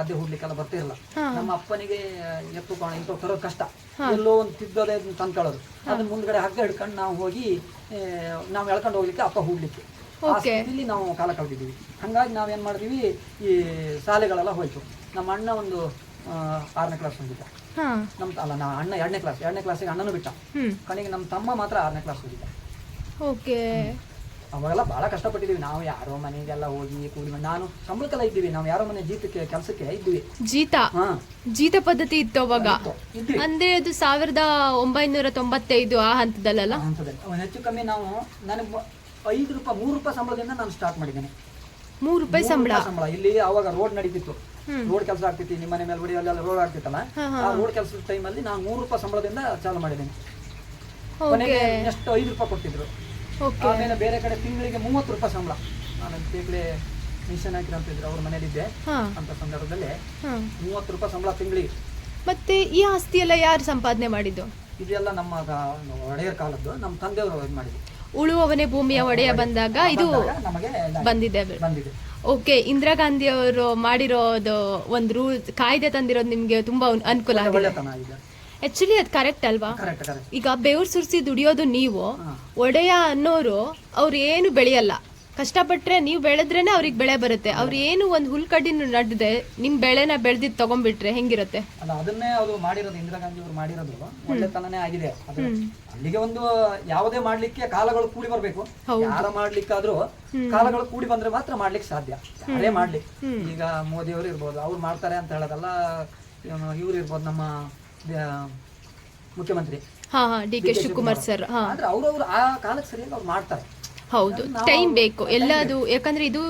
ಗದ್ದೆ ಹೂಡ್ಲಿಕ್ಕೆಲ್ಲ ಬರ್ತಿರಲ್ಲ. ನಮ್ಮ ಅಪ್ಪನಿಗೆ ಎತ್ತು ಇಂಥ ತರೋದು ಕಷ್ಟ, ಎಲ್ಲೋ ಒಂದು ತಿದ್ದೋದೇ ತಂದ್ಕೊಳ್ಳೋದು. ಅದನ್ನ ಮುಂದ್ಗಡೆ ಹಗ್ಗ ಹಿಡ್ಕೊಂಡು ನಾವು ಹೋಗಿ ನಾವು ಎಳ್ಕೊಂಡು ಹೋಗ್ಲಿಕ್ಕೆ ಅಪ್ಪ ಹೂಡ್ಲಿಕ್ಕೆ ಆ ಸ್ಥಿತಿಲಿ ನಾವು ಕಾಲ ಕಳೆದಿದ್ದೀವಿ. ಹಾಗಾಗಿ ನಾವೇನು ಮಾಡಿದ್ವಿ, ಈ ಶಾಲೆಗಳೆಲ್ಲ ಹೋಯ್ತು. ನಮ್ಮ ಅಣ್ಣ ಒಂದು 6ನೇ ಕ್ಲಾಸ್ ಹೋಗಿದ್ದ, ನಾ ಅಣ್ಣ 2ನೇ ಕ್ಲಾಸಿಗೆ ಅಣ್ಣನೂ ಬಿಟ್ಟ. ಕಡೆಗೆ ನಮ್ಮ ತಮ್ಮ ಮಾತ್ರ 6ನೇ ಕ್ಲಾಸ್ ಹೋಗಿದ್ದ. ಅವಾಗೆಲ್ಲ ಬಹಳ ಕಷ್ಟಪಟ್ಟಿದ್ದೀವಿ ನಾವು. ಯಾರೋ ಮನೆಗೆಲ್ಲ ಹೋಗಿ ಕೂಲಿ, ನಾನು ಸಂಬಳಕ್ಕೆಲ್ಲ ಇದ್ದೀವಿ, ನಾವು ಯಾರೋ ಮನೆ ಜೀತಕ್ಕೆ ಕೆಲಸಕ್ಕೆ ಇದ್ದೀವಿ. ಜೀತ ಪದ್ಧತಿ ಇತ್ತು ಅವಾಗ, ಅಂದ್ರೆ ಅದು 1995 ಆ ಹಂತದಲ್ಲ. ಹೆಚ್ಚು ಕಮ್ಮಿ ನಾವು ನನಗೆ 5 ರೂಪಾಯಿ 3 ರೂಪಾಯಿ ಸಂಬಳದಿಂದ ನಾನು ಸ್ಟಾರ್ಟ್ ಮಾಡಿದ್ದೇನೆ. 3 ರೂಪಾಯಿ ಸಂಬಳ ಇಲ್ಲಿ. ಅವಾಗ ರೋಡ್ ನಡೀತಿತ್ತು, ರೋಡ್ ಕೆಲಸ ಆಗ್ತಿತ್ತು, ನಿಮ್ಮ ಮನೆ ಮೇಲೆ ಅಲ್ಲೆಲ್ಲ ರೋಡ್ ಆಗ್ತಿತ್ತಲ್ಲ. ಆ ರೋಡ್ ಕೆಲಸದ ಟೈಮಲ್ಲಿ ನಾನು 3 ರೂಪಾಯಿ ಸಂಬಳದಿಂದ ಚಾಲು ಮಾಡಿದ್ದೇನೆ. ಕೊನೆಗೆ ಎಷ್ಟು 5 ರೂಪಾಯಿ ಕೊಟ್ಟಿದ್ರು. ಆಮೇಲೆ ಬೇರೆ ಕಡೆ ತಿಂಗಳಿಗೆ 30 ರೂಪಾಯಿ ಸಂಬಳ. ನಾನು ಬೇಕಡೆ ಮಿಷನ್ ಹಾಕಿರಂತಿದ್ರು, ಅವ್ರ ಮನೇಲಿದ್ದೆ ಅಂತ ಸಂದರ್ಭದಲ್ಲಿ 30 ರೂಪಾಯಿ ಸಂಬಳ ತಿಂಗಳಿಗೆ. ಮತ್ತೆ ಈ ಆಸ್ತಿ ಎಲ್ಲ ಯಾರು ಸಂಪಾದನೆ ಮಾಡಿದ್ದು? ಇದೆಲ್ಲ ನಮ್ಮ ಒಡೆಯರ್ ಕಾಲದ್ದು, ನಮ್ಮ ತಂದೆಯವರು ಇದು ಮಾಡಿದ್ರು. ಉಳುವವನೇ ಭೂಮಿಯ ಒಡೆಯ ಬಂದಾಗ ಇದು ನಮಗೆ ಬಂದಿದೆ. ಓಕೆ, ಇಂದಿರಾ ಗಾಂಧಿ ಅವರು ಮಾಡಿರೋದು ಒಂದು ರೂಲ್, ಕಾಯ್ದೆ ತಂದಿರೋದು ನಿಮ್ಗೆ ತುಂಬಾ ಅನುಕೂಲ ಆಗಿದೆ. ಆಕ್ಚುಲಿ ಅದು ಕರೆಕ್ಟ್ ಅಲ್ವಾ? ಈಗ ಬೆವರು ಸುರಿಸಿ ದುಡಿಯೋದು ನೀವು, ಒಡೆಯ ಅನ್ನೋರು ಅವ್ರು ಏನು ಬೆಳೆಯಲ್ಲ, ಕಷ್ಟಪಟ್ರೆ ನೀವು ಬೆಳೆದ್ರೇನೆ ಅವ್ರಿಗೆ ಬೆಳೆ ಬರುತ್ತೆ. ಅವ್ರು ಏನು ಒಂದು ಹುಲ್ಕಡ್ಡಿನ ನಡ್ದೆ ನಿಮ್ ಬೆಳೆನ ಬೆಳೆದಿದ್ದು ತಗೊಂಡ್ಬಿಟ್ರೆ ಹೆಂಗಿರುತ್ತೆ? ಅಲ್ಲ, ಅದನ್ನೇ ಅವರು ಮಾಡಿರೋದು, ಇಂದಿರಾ ಗಾಂಧಿ ಅವರು ಮಾಡಿರೋದು ಒಳ್ಳೆತನನೇ ಆಗಿದೆ. ಅಲ್ಲಿಗೆ ಒಂದು ಯಾವುದೇ ಮಾಡ್ಲಿಕ್ಕೆ ಕಾಲಗಳು ಕೂಡಿ ಬರ್ಬೇಕು. ಯಾರ ಮಾಡ್ಲಿಕ್ಕಾದ್ರೂ ಕಾಲಗಳು ಕೂಡಿ ಬಂದ್ರೆ ಮಾತ್ರ ಮಾಡ್ಲಿಕ್ಕೆ ಸಾಧ್ಯ. ಯಾರೇ ಮಾಡ್ಲಿ, ಈಗ ಮೋದಿ ಅವರು ಇರ್ಬೋದು, ಅವ್ರು ಮಾಡ್ತಾರೆ ಅಂತ ಹೇಳೋದಲ್ಲ. ಇವ್ರು ಇರ್ಬೋದು, ನಮ್ಮ ಮುಖ್ಯಮಂತ್ರಿ DK ಶಿವಕುಮಾರ್ ಸರ್. ಆದ್ರೆ ಅವ್ರವ್ರು ಆ ಕಾಲಕ್ಕೆ ಸರಿಯಾಗಿ ಅವ್ರು ಮಾಡ್ತಾರೆ. ಹೌದು, ಟೈಮ್ ಬೇಕು ಎಲ್ಲದು. ಯಾಕಂದ್ರೆ ಇದು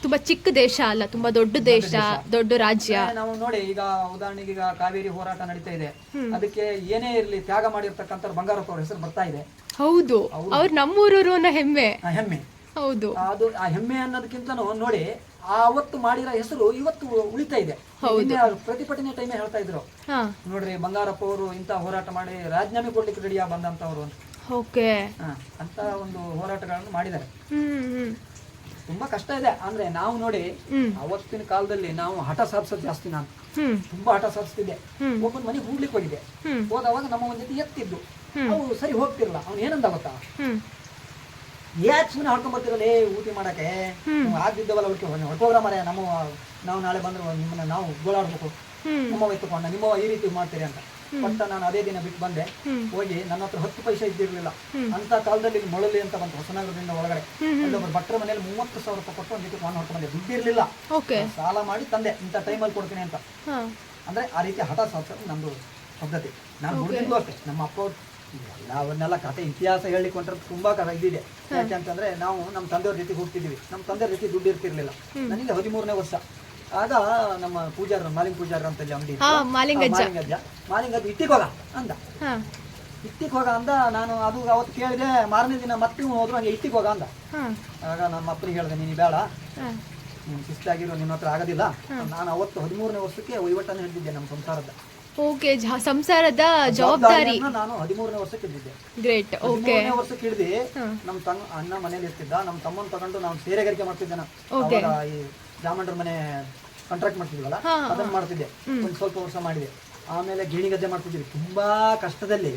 ತುಂಬಾ ಚಿಕ್ಕ ದೇಶ ಅಲ್ಲ, ತುಂಬಾ ದೊಡ್ಡ ದೇಶ, ದೊಡ್ಡ ರಾಜ್ಯ. ನಾವು ನೋಡಿ, ಈಗ ಉದಾಹರಣೆಗೆ ಈಗ ಕಾವೇರಿ ಹೋರಾಟ ನಡೀತಾ ಇದೆ, ಅದಕ್ಕೆ ಏನೇ ಇರ್ಲಿ ತ್ಯಾಗ ಮಾಡಿರ್ತಕ್ಕಂಥ ಬಂಗಾರಪ್ಪ ಅವ್ರ ಹೆಸರು ಬರ್ತಾ ಇದೆ. ಹೌದು, ಅವ್ರು ನಮ್ಮೂರವರು ಅನ್ನೋ ಹೆಮ್ಮೆ. ಹೌದು, ಅದು ಆ ಹೆಮ್ಮೆ ಅನ್ನೋದಕ್ಕಿಂತ ನೋಡಿ, ಅವತ್ತು ಮಾಡಿರೋ ಹೆಸರು ಇವತ್ತು ಉಳಿತಾ ಇದೆ. ಪ್ರತಿಭಟನೆ ಟೈಮ್ ಹೇಳ್ತಾ ಇದ್ರು ನೋಡ್ರಿ, ಬಂಗಾರಪ್ಪ ಅವರು ಇಂತ ಹೋರಾಟ ಮಾಡಿ ರಾಜೀನಾಮೆ ಕೊಡ್ಲಿಕ್ಕೆ ರೆಡಿಯಾ ಬಂದಂತವ್ರು ಅಂತ ಒಂದು ಹೋರಾಟಗಳನ್ನು ಮಾಡಿದ್ದಾರೆ. ತುಂಬಾ ಕಷ್ಟ ಇದೆ. ಅಂದ್ರೆ ನಾವು ನೋಡಿ, ಅವತ್ತಿನ ಕಾಲದಲ್ಲಿ ನಾವು ಹಠ ಸಾಧಿಸೋದು ಜಾಸ್ತಿ. ನಾನು ತುಂಬಾ ಹಠ ಸಾಧಿಸ್ತಿದ್ದೆ. ಒಬ್ಬನ ಮನೆಗೆ ಹೂಡ್ಲಿಕ್ಕೆ ಹೋಗಿದ್ದೆ. ಹೋದವಾಗ ನಮ್ಮ ಒಂದ್ ಜೊತೆ ಎತ್ತಿದ್ದು, ಅವು ಸರಿ ಹೋಗ್ತಿರಲ್ಲ. ಅವ್ನು ಏನಂದ ಗೊತ್ತಾ, ಯಾಕೆ ಸುಮ್ಮನೆ ಹೊಡ್ಕೊಂಡ್ ಬರ್ತಿರಲ್ಲ ಊಟಿ ಮಾಡಕ್ಕೆ, ಆಗಿದ್ದವಲ್ಲ ಹೊಡ್ಕೋಗ್ರ ಮರ, ನಾವು ನಾಳೆ ಬಂದ್ರೆ ನಿಮ್ಮನ್ನ ನಾವು ಗೋಳಾಡ್ಬೇಕು, ನಿಮ್ಮವ ಎತ್ತುಕೊಂಡ ನಿಮ್ಮವ ಈ ರೀತಿ ಮಾಡ್ತೀರಿ ಅಂತ. ಬಟ್ ನಾನು ಅದೇ ದಿನ ಬಿಟ್ಟು ಬಂದೆ. ಹೋಗಿ ನನ್ನ ಹತ್ರ 10 ಪೈಸೆ ಇದ್ದಿರ್ಲಿಲ್ಲ. ಅಂತ ಕಾಲದಲ್ಲಿ ಮೊಳಲಿ ಅಂತ ಬಂತು ಹೊಸನಗರದಿಂದ ಒಳಗಡೆ. ಅಲ್ಲೊಬ್ಬರು ಭಟ್ರ ಮನೇಲಿ 30,000 ರೂಪಾಯಿ ಕೊಟ್ಟು ಒಂದು ಮಣ್ಣು ಹೊಡ್ಕೊಂಡು ಬಂದೆ. ದುಡ್ಡಿರ್ಲಿಲ್ಲ, ಸಾಲ ಮಾಡಿ ತಂದೆ, ಇಂಥ ಟೈಮಲ್ಲಿ ಕೊಡ್ತೀನಿ ಅಂತ. ಅಂದ್ರೆ ಆ ರೀತಿ ಹಠ ಸಾಧಿಸೋದು ನಮ್ದು ಪದ್ಧತಿ. ನಾನು ಹುಡುಗಿದ್ದು ಅಷ್ಟೇ. ನಮ್ಮ ಅಪ್ಪ ಅವನ್ನೆಲ್ಲ ಕತೆ ಇತಿಹಾಸ ಹೇಳಿಕ್ ಹೊಂಟ್ರೆ ತುಂಬಾ ಇದಿದೆ. ಯಾಕೆಂತಂದ್ರೆ ನಾವು ನಮ್ಮ ತಂದೆಯವ್ರ ಜೊತೆ ಹೋಗ್ತಿದ್ವಿ. ನಮ್ಮ ತಂದೆಯವ್ರ ಜೊತೆ ದುಡ್ಡು ಇರ್ತಿರ್ಲಿಲ್ಲ. ನನಗೆ 13ನೇ ವರ್ಷ. ಆಗ ನಮ್ಮ ಪೂಜಾರ, ಮಾಲಿಂಗ್ ಪೂಜಾರ ಅಂತ ಅಂಗಡಿ, ಮಾಲಿಂಗಜ್ಜ ಇಟ್ಟಿಗೆ ಹೋಗ ಅಂದ. ಇಟ್ಟಿಗೆ ಹೋಗ ಅಂದ. ನಾನು ಅದು ಅವತ್ತು ಕೇಳಿದೆ. ಮಾರನೇ ದಿನ ಮತ್ತೆ ಹೋದ್ರು ಹಂಗೆ ಇಟ್ಟಿಗೆ ಹೋಗ ಅಂದ. ಆಗ ನಮ್ಮ ಅಪ್ಪನಿಗೆ ಹೇಳಿದೆ, ನೀನು ಬೇಡ, ನೀನು ಶಿಸ್ತಾಗಿರೋ, ನಿನ್ನ ಹತ್ರ ಆಗೋದಿಲ್ಲ. ನಾನು ಅವತ್ತು 13ನೇ ವರ್ಷಕ್ಕೆ ವಹಿವಾಟನ್ನು ಹಿಡಿದಿದ್ದೆ ನಮ್ಮ ಸಂಸಾರದ. ಓಕೆ, ಸಂಸಾರದ ಜವಾಬ್ದಾರಿ ನಾನು 13ನೇ ವರ್ಷಕ್ಕೆ ಇದ್ದಿದ್ದೆ. ಗ್ರೇಟ್. ಓಕೆ, 13ನೇ ವರ್ಷಕ್ಕೆ ಹಿಡಿದು ನಮ್ಮ ಅಣ್ಣ ಮನೇಲಿ ಇರ್ತಿದ್ದ. ನಮ್ಮ ತಮ್ಮನ್ ತಗೊಂಡು ನಾವು ಸೇರೆಗಾರಿಕೆ ಮಾಡ್ತಿದ್ದೆ. ಈ ಜಾಮಂಡ್ರ ಮನೆ ಕಾಂಟ್ರಾಕ್ಟ್ ಮಾಡ್ತಿದ್ವಲ್ಲ, ಅದನ್ನ ಮಾಡ್ತಿದ್ದೆ. ಒಂದ್ ಸ್ವಲ್ಪ ವರ್ಷ ಮಾಡಿದೆ. ಆಮೇಲೆ ಗೇಣಿ ಗದ್ದೆ ಮಾಡ್ತಿದ್ವಿ. ತುಂಬಾ ಕಷ್ಟದಲ್ಲಿ,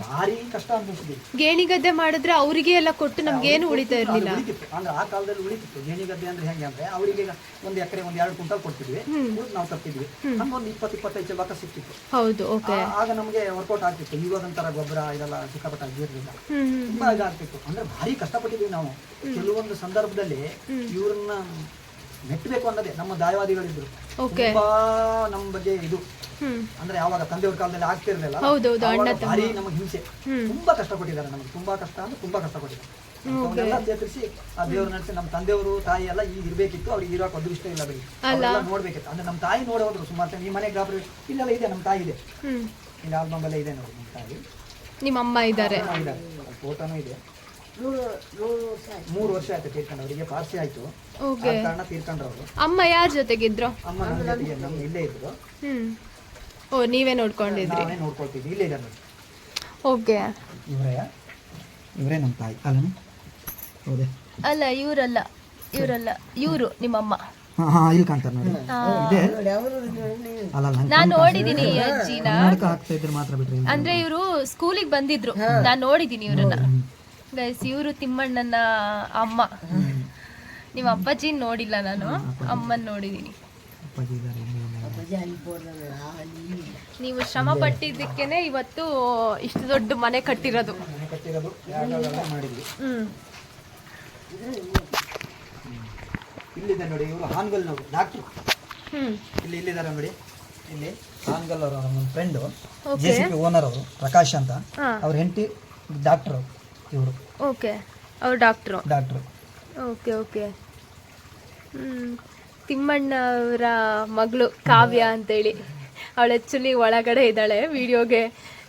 ಭಾರಿ ಕಷ್ಟ ಅನ್ಬಿಟ್ಟಿದ್ವಿ. ಗೇಣಿ ಗದ್ದೆ ಮಾಡಿದ್ರೆ ಅವರಿಗೆ ಎಲ್ಲ ಕೊಟ್ಟು ನಮ್ಗೇನು ಉಳಿತಾ ಇರ್ಲಿಲ್ಲ. ಅಂದ್ರೆ ಆ ಕಾಲದಲ್ಲಿ ಉಳಿತಿತ್ತು. ಗೇಣಿ ಗದ್ದೆ ಅಂದ್ರೆ ಹೆಂಗೆ ಅಂದ್ರೆ, ಅವರಿಗೆ 1 ಎಕರೆ 1-2 ಕ್ವಿಂಟಲ್ ಕೊಡ್ತಿದ್ವಿ, ನಾವು ತರ್ತಿದ್ವಿ. ಹಂಗೊಂದು 20-25 ಚೀಲ ಸಿಕ್ತಿತ್ತು. ಹೌದು, ಓಕೆ. ಆಗ ನಮ್ಗೆ ವರ್ಕೌಟ್ ಆಗ್ತಿತ್ತು. ಇವಾಗಂತರ ಗೊಬ್ಬರ ಇದೆಲ್ಲ ಸಿಕ್ಕಾಪಟ್ಟ ಆಗಿರ್ಲಿಲ್ಲ. ತುಂಬಾ ಇದಾಗ್ತಿತ್ತು. ಅಂದ್ರೆ ಭಾರಿ ಕಷ್ಟಪಟ್ಟಿದ್ವಿ ನಾವು. ಕೆಲವೊಂದು ಸಂದರ್ಭದಲ್ಲಿ ಇವ್ರನ್ನ ಮೆಟ್ಟಬೇಕು ಅನ್ನೋದೇ ನಮ್ಮ ದಾಯವಾದಿಗಳಿದ್ರು. ತುಂಬಾ ನಮ್ಮ ಬಗ್ಗೆ ಇದು ಅಂದ್ರೆ ಯಾವಾಗ ತಂದೆಯವ್ರ ಕಾಲದಲ್ಲಿ ಆಗ್ತಿರ್ಲಿಲ್ಲ, ಭಾರಿ ನಮಗೆ ಹಿಂಸೆ. ತುಂಬಾ ಕಷ್ಟಪಟ್ಟಿದ್ದಾರೆ ನಮಗೆ. ತುಂಬಾ ಕಷ್ಟ ಅಂದ್ರೆ ತುಂಬಾ ಕಷ್ಟಪಟ್ಟಿದ್ದಾರೆ. ಎಲ್ಲ ಚೇತರಿಸಿ ಆ ದೇವ್ರ ನಡೆಸಿ ನಮ್ಮ ತಂದೆಯವರು ತಾಯಿ ಎಲ್ಲ ಈಗ ಇರ್ಬೇಕಿತ್ತು. ಅವ್ರಿಗೆ ಇರೋಕೆ ಅದು ಇಷ್ಟ ಇಲ್ಲ ಬರೀ ನೋಡ್ಬೇಕಿತ್ತು. ಅಂದ್ರೆ ನಮ್ಮ ತಾಯಿ ನೋಡೋದ್ರು ಸುಮಾರು. ಈ ಮನೆ ಗಾಬರಿ ಇಲ್ಲೆಲ್ಲ ಇದೆ, ನಮ್ಮ ತಾಯಿ ಇದೆ. ಇಲ್ಲಿ ಆಲ್ಬಮ್ ಎಲ್ಲ ಇದೆ ನೋಡಿ. ನಮ್ಮ ತಾಯಿ, ನಿಮ್ಮ ಅಮ್ಮ ಇದ್ದಾರೆ, ಫೋಟೋನು ಇದೆ. 3 ವರ್ಷ ಆಯ್ತು ತೀರ್ಕೊಂಡು. ಅವರಿಗೆ ಪಾರ್ಸಿ ಆಯ್ತು, ಕಾರಣ ತೀರ್ಕೊಂಡ್ರು ಅವರು. ಅಮ್ಮ ಯಾರ ಜೊತೆಗಿದ್ರು? ಅಮ್ಮ ನಮ್ಮ ಜೊತೆಗೆ, ನಮ್ಮ ಇಲ್ಲೇ ಇದ್ರು. ಓ, ನೀವೇ ನೋಡ್ಕೊಂಡಿದ್ರಿ? ನೋಡ್ಕೊಳ್ತಿದ್ವಿ. ಇಲ್ಲೇ ಇದ್ದಾರೆ. ಓಕೆ, ಇವರೇ ನಮ್ಮ ತಾಯಿ ಅಲ್ಲ? ಹೌದೇ? ಅಲ್ಲ, ಇವರಲ್ಲ, ಇವರು ನಿಮ್ಮಮ್ಮ. ಇಲ್ಲಿ ಕಾಣ್ತಾರೆ ನೋಡಿ ಇದೆ ಅಲ್ಲ ನಾನ್ ನೋಡಿದೀನಿ ಈ ಅಜ್ಜಿನ. ಕರ್ನಾಟಕ ಹಾಕ್ತಾ ಇದ್ರೆ ಮಾತ್ರ ಬಿಟ್ರಿ ಅಂದ್ರೆ ಇವರು ಸ್ಕೂಲಿಗೆ ಬಂದಿದ್ರು, ನಾನ್ ನೋಡಿದೀನಿ ಇವ್ರನ್ನ. ಗೈಸ್ ಇವರು ತಿಮ್ಮಣ್ಣನ ಅಮ್ಮ. ನಿಮ್ಮ ಅಪ್ಪಾಜಿನ ನೋಡಿಲ್ಲ ನಾನು, ಅಮ್ಮನ್ ನೋಡಿದೀನಿ. ನೀವು ಶ್ರಮ ಪಟ್ಟಿದ್ದಕ್ಕೇನೆ ಇವತ್ತು ಇಷ್ಟು ದೊಡ್ಡ ಮನೆ ಕಟ್ಟಿರೋದು. ಇಲ್ಲಿದೆ ನೋಡಿ, ಇವರು ಹಾನ್ಗಲ್ ಡಾಕ್ಟ್ರು. ಇಲ್ಲಿದ್ದಾರೆ ನೋಡಿ, ಇಲ್ಲಿ ಹಾನ್ಗಲ್ ಅವರು ನಮ್ಮ ಫ್ರೆಂಡು, JCP ಓನರ್ ಅವರು, ಪ್ರಕಾಶ್ ಅಂತ. ಅವ್ರ ಹೆಂಡತಿ ಡಾಕ್ಟರ್ ಇವರು. ಓಕೆ, ಅವ್ರು ಡಾಕ್ಟ್ರು. Okay okay. ತಿಮ್ಮಣ್ಣ ಅವರ ಮಗಳು ಕಾವ್ಯ ಅಂತೇಳಿ, ಅವಳು ಆ್ಯಕ್ಚುಲಿ ಒಳಗಡೆ ಇದ್ದಾಳೆ. ವಿಡಿಯೋಗೆ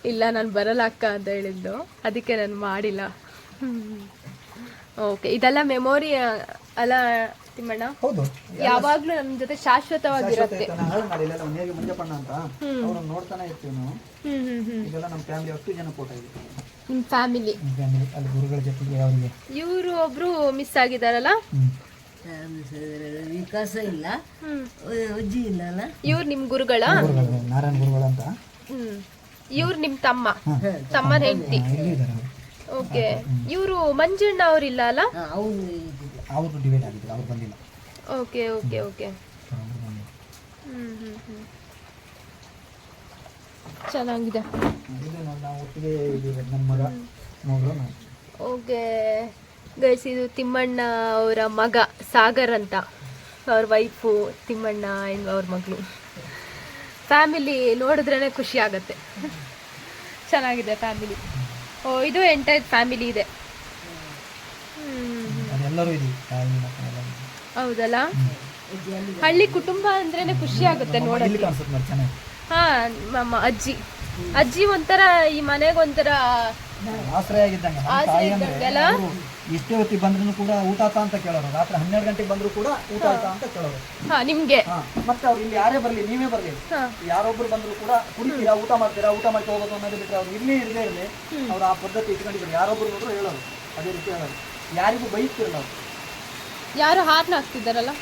ಇಲ್ಲ ನಾನು ಬರಲ್ಲ ಅಕ್ಕ ಅಂತ ಹೇಳಿದ್ದು, ಅದಕ್ಕೆ ನಾನು ಮಾಡಿಲ್ಲ. ಓಕೆ, ಇದೆಲ್ಲ ಮೆಮೊರಿ ಅಲ್ಲ ತಿಮ್ಮಣ್ಣ? ಹೌದು, ಯಾವಾಗ್ಲೂ ನಮ್ಮ ಜೊತೆ ಶಾಶ್ವತವಾಗಿರುತ್ತೆ. ಮಂಜಪ್ಪಣ್ಣ ಅಂತ ಅವ್ರನ್ನ ನೋಡ್ತಾನೆ ಇರ್ತೀವಿ ನಾವು. ಇದೆಲ್ಲ ನಮ್ಮ ಫ್ಯಾಮಿಲಿ 10 ಜನ ಫೋಟೋ ಇದೆ. ನಿಮ್ಮ ಫ್ಯಾಮಿಲಿ ಅಲ್ಲಿ ಗುರುಗಳ ಜೊತೆಗೆ ಅವರಿಗೆ. ಇವರು ಒಬ್ರು ಮಿಸ್ ಆಗಿದಾರಲ್ಲ, ವಿಕಾಸ ಇಲ್ಲ, ಅಜ್ಜಿ ಇಲ್ಲ ಅಲ್ಲ. ಇವ್ರು ನಿಮ್ ಗುರುಗಳ? ನಾರಾಯಣ ಗುರುಗಳು ಅಂತ. ಇವ್ರು ನಿಮ್ ತಮ್ಮನ ಹೆಂಡತಿ. ಓಕೆ, ಇವರು ಮಂಜಣ್ಣ ಅವ್ರಿಲ್ಲ ಅಲ್ಲ? ಅವರು ಡಿವೈಡ್ ಆಗಿದ್ರು, ಅವ್ರು ಬಂದಿಲ್ಲ. Okay okay okay. ಚೆನ್ನಾಗಿದೆ. ನಾವು ಒಟ್ಟಿಗೆ ನಮ್ಮ ಮಗಳು. ಓಕೆ ಗೈಸ್, ಇದು ತಿಮ್ಮಣ್ಣ ಅವರ ಮಗ ಸಾಗರ್ ಅಂತ, ಅವ್ರ ವೈಫು ತಿಮ್ಮಣ್ಣ ಅವ್ರ ಮಗಳು. ಫ್ಯಾಮಿಲಿ ನೋಡಿದ್ರೇ ಖುಷಿ ಆಗುತ್ತೆ. ಚೆನ್ನಾಗಿದೆ ಫ್ಯಾಮಿಲಿ. ಓ, ಇದು ಎಂಟೈರ್ ಫ್ಯಾಮಿಲಿ ಇದೆ. ಹೌದಲ್ಲ, ಹಳ್ಳಿ ಕುಟುಂಬ ಅಂದ್ರೇನೆ ಖುಷಿ ಆಗುತ್ತೆ ನೋಡೋಕೆ. ಹಾ, ನಮ್ಮ ಅಜ್ಜಿ ಒಂಥರ ಈ ಮನೆಗೆ ಒಂಥರ ಆಶ್ರಯ ಆಗಿದ್ದಂಗೆ. ಎಷ್ಟೇ ಹೊತ್ತಿಗೆ ಬಂದ್ರು ಕೂಡ ಊಟ ಆತ ಅಂತ ಕೇಳೋರು. ರಾತ್ರಿ 12 ಗಂಟೆಗೆ ಬಂದ್ರು ಕೂಡ ಊಟ ಆತ ಅಂತ ಕೇಳೋರು. ನಿಮ್ಗೆ ಮತ್ತೆ ಅವ್ರು ಇಲ್ಲಿ ಯಾರೇ ಬರ್ಲಿ, ನೀವೇ ಬರ್ಲಿ, ಯಾರೊಬ್ರು ಬಂದ್ರು ಕೂಡ ಕುಡಿತೀರಾ, ಊಟ ಮಾಡ್ತೀರಾ, ಊಟ ಮಾಡ್ತಾ ಹೋಗೋದು ಅನ್ನೋದು ಬಿಟ್ಟರೆ ಅವ್ರು ಇರ್ಲಿ ಇರಲಿ ಅವ್ರು ಆ ಪದ್ಧತಿ ಇಟ್ಕೊಂಡಿದ್ರು. ಯಾರೊಬ್ರು ನೋಡ್ರು ಹೇಳೋರು, ಅದೇ ರೀತಿ ಹೇಳೋರು. ಯಾರಿಗೂ ಬೈತಿರಲ್ಲ ಅವ್ರು. ಯಾರು ಹಾರ್ನ್ ಹಾಕ್ತಿದ್ದಾರಲ್ಲ.